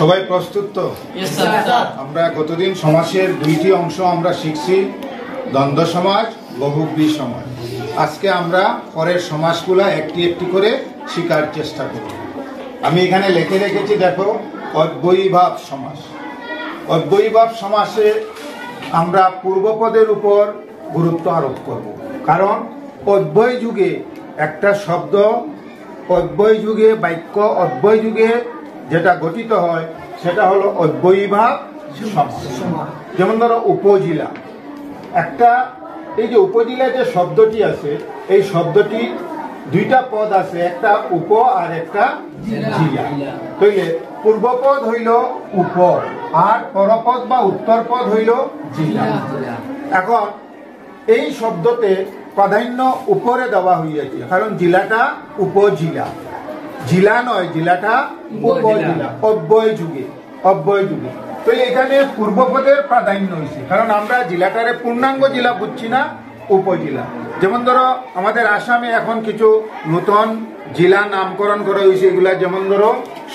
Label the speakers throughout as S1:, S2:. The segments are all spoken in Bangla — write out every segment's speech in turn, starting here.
S1: সবাই প্রস্তুত তো? আমরা গতদিন সমাসের দুইটি অংশ আমরা শিখছি, দ্বন্দ্ব সমাস, বহুব্রী সমাস। আজকে আমরা পরের সমাসগুলা একটি একটি করে শেখার চেষ্টা করব। আমি এখানে লিখে রেখেছি, দেখো, অব্যয়ীভাব সমাস। অব্যয়ীভাব সমাসে আমরা পূর্বপদের উপর গুরুত্ব আরোপ করব, কারণ অব্যয় যুগে একটা শব্দ, অব্যয় যুগে বাক্য, অব্যয় যুগে যেটা গঠিত হয় সেটা হলো অব্যয়ীভাব সমাস। যেমন ধরো উপজেলা, একটা এই যে উপজেলা যে শব্দটি আছে, এই শব্দটি দুইটা পদ আছে, একটা উপ আর একটা জিলা। তাইলে পূর্বপদ হইল উপ আর পরপদ বা উত্তর পদ হইল জিলা। এখন এই শব্দতে প্রাধান্য উপরে দেওয়া হইয়াছে, কারণ জেলাটা উপজেলা, জেলা নয়, জেলাটা উপজেলা। অব্যয় যুগে, অব্যয় যুগে তো এখানে পূর্বপদের প্রাধান্য হয়েছে, কারণ আমরা জেলাটারে পূর্ণাঙ্গ জেলা বুঝছি না, উপজেলা। যেমন ধরো আমাদের আসামে এখন কিছু নতুন জেলা নামকরণ করা হয়েছে, এগুলা যেমন ধরো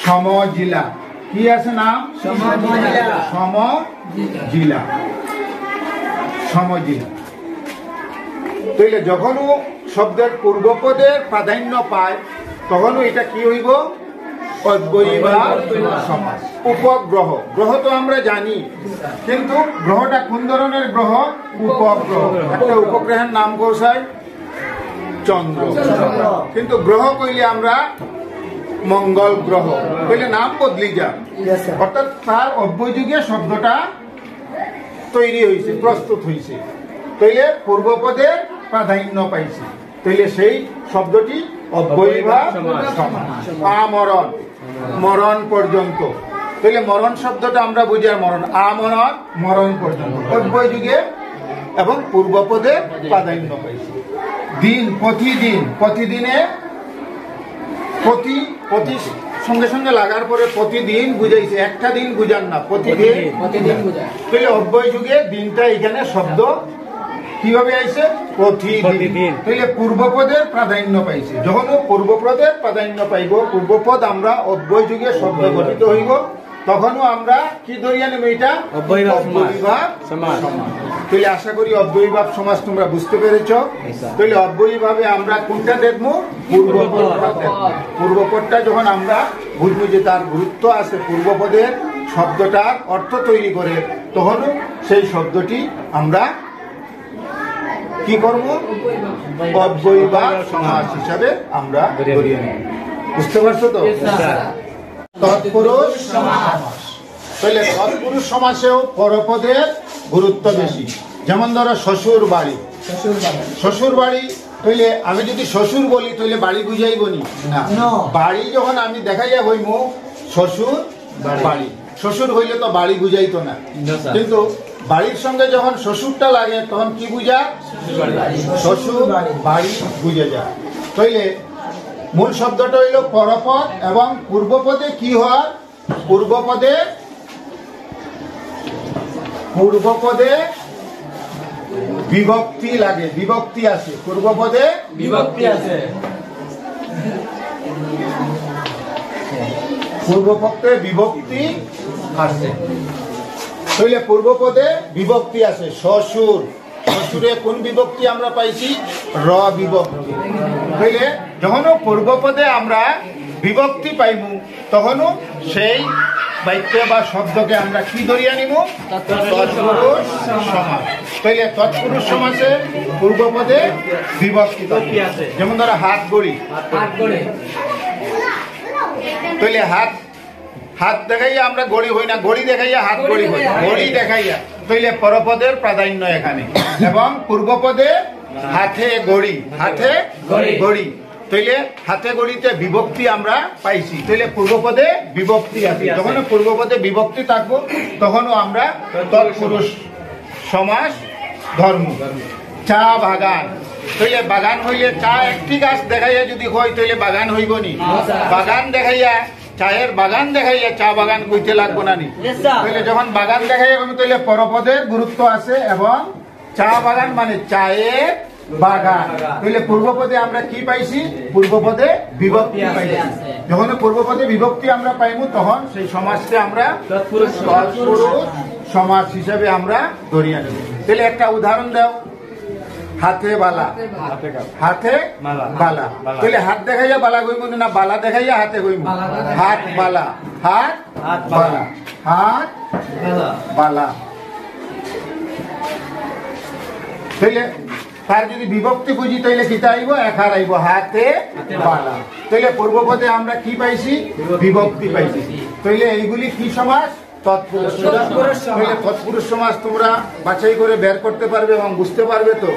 S1: সমজেলা। কি আছে নাম? সমজেলা, সমজেলা। তাইলে যখনও শব্দের পূর্বপদের প্রাধান্য পায় তখনও এটা কি হইব? অব্যয়ীভাব সমাস। উপগ্রহ, গ্রহ তো আমরা জানি, কিন্তু গ্রহটা কোন ধরনের গ্রহ? উপগ্রহ। একটা উপগ্রহের নাম কৌশায় চন্দ্র, কিন্তু গ্রহ কইলে আমরা মঙ্গল গ্রহ কইলে নাম বদলি যা, অর্থাৎ তার অব্যয় যুগে শব্দটা তৈরি হয়েছে, প্রস্তুত হয়েছে। তাইলে পূর্বপদের প্রাধান্য পাইছে, তাইলে সেই শব্দটি অব্যয়ীভাব সমাস। আমরণ, মরণ পর্যন্ত। তাইলে মরণ শব্দটা আমরা বুঝি আর মরণ, আমরণ, মরণ পর্যন্ত, অব্যয় যুগে এবং পূর্বপদে প্রাধান্য পাইছে। দিন, প্রতিদিন, প্রতিদিনে, প্রতি প্রতি সঙ্গে সঙ্গে লাগার পরে প্রতিদিন বুঝাইছে, একটা দিন বুঝান না, প্রতিদিন। তাইলে অব্যয় যুগে দিনটা এখানে শব্দ কিভাবে আইছে? প্রতিদিন। তাইলে পূর্বপদের প্রাধান্য পাইছে। যখন পূর্বপদের প্রাধান্য পাইব, পূর্বপদ আমরা অব্যয় যুগে শব্দ গঠিত হইব, তখনও আমরা কি ধরিয়া নেব? এটা অব্যয়ীভাব সমাস। তাইলে আশা করি অব্যয়ীভাব সমাস তোমরা বুঝতে পেরেছ। তাইলে অব্যয়ীভাবে আমরা কোনটা দেখবো? পূর্বপদটা দেখবো। পূর্বপদটা যখন আমরা বুঝবো যে তার গুরুত্ব আছে, পূর্বপদের শব্দটার অর্থ তৈরি করে, তখনও সেই শব্দটি আমরা কি করব? অব্যয়ীভাব সমাস হিসাবে আমরা ধরিয়ে নেব। বুঝতে পারছো তো? তৎপুরুষ সমাস। তাহলে তৎপুরুষ সমাসেও পরপদের গুরুত্ব বেশি। যেমন ধরো শ্বশুর বাড়ি, শ্বশুর বাড়ি। তাইলে আমি যদি শ্বশুর বলি তাহলে বাড়ি বুঝাইব নি? না, বাড়ি যখন আমি দেখাইয়া হইমু শ্বশুর বাড়ি, শ্বশুর হইলে তো বাড়ি বুঝাইতো না, কিন্তু বাড়ির সঙ্গে যখন শ্বশুরটা লাগে তখন কি বুঝা? শ্বশুর বাড়ি বুঝে যায়। তাইলে মূল শব্দটা হইল পরপদ, এবং পূর্বপদে কি হয়? পূর্বপদে বিভক্তি লাগে, বিভক্তি আছে, পূর্বপদে বিভক্তি আছে, পূর্বপদে বিভক্তি আছে। তাইলে পূর্বপদে বিভক্তি আছে। শ্বশুর, শ্বশুরে কোন বিভক্তি আমরা পাইছি? র বিভক্তি। তাইলে যখনও পূর্বপদে আমরা বিভক্তি পাইমু, তখনও সেই বাক্য বা শব্দকে আমরা কি ধরিয়া নিব? তৎপুরুষ সমাস। তাইলে তৎপুরুষ সমাসে পূর্বপদে বিভক্তি আছে। যেমন ধরো হাত গড়ি, তাইলে হাত, হাত দেখাইয়া আমরা গড়ি হই না, গড়ি দেখাইয়া হাত গড়ি হই, গড়ি দেখাইয়া। তাইলে পরপদের প্রাধান্য এখানে, এবং পূর্বপদে হাতে গড়ি, হাতে গড়ি। তাইলে হাতে গড়িতে বিভক্তি আমরা পাইছি, তাইলে পূর্বপদে বিভক্তি আছে। যখন পূর্বপদে বিভক্তি থাকবো তখনও আমরা তৎপুরুষ সমাস ধর্ম। চা বাগান, তাইলে বাগান হইলে চা একটি গাছ দেখাইয়া যদি হয় তাইলে বাগান হইব নি? বাগান দেখাইয়া, চায়ের বাগান দেখাইয়া চা বাগান কইতে লাগবো না নি? তাইলে যখন বাগান দেখাইয়া তাইলে পরপদের গুরুত্ব আছে, এবং চা বাগান মানে চায়ের বাগান। তাহলে পূর্বপদে আমরা কি পাইছি? পূর্বপদে বিভক্তি পাইছি। যখন পূর্বপদে বিভক্তি আমরা পাইমু তখন সেই সমাজকে আমরা তৎপুরুষ সমাজ হিসাবে আমরা ধরিয়া নেব। তাহলে একটা উদাহরণ দাও। হাতে বালা, হাতে বালা। তাহলে হাত দেখাইয়া বালা কইব না বালা দেখাইয়া হাতে কইব? হাত বালা, হাত বালা, হাত বালা। তাইলে তার যদি বিভক্তি বুঝি তাইলে কিতা আইব? একার আইব, হাতে বালা। তাইলে পূর্বপদে আমরা কি পাইছি? বিভক্তি পাইছি। তাইলে এইগুলি কি সমাস? তৎপুরুষ সমাস। তাইলে তৎপুরুষ সমাস তোমরা বাছাই করে বের করতে পারবে এবং বুঝতে পারবে তো?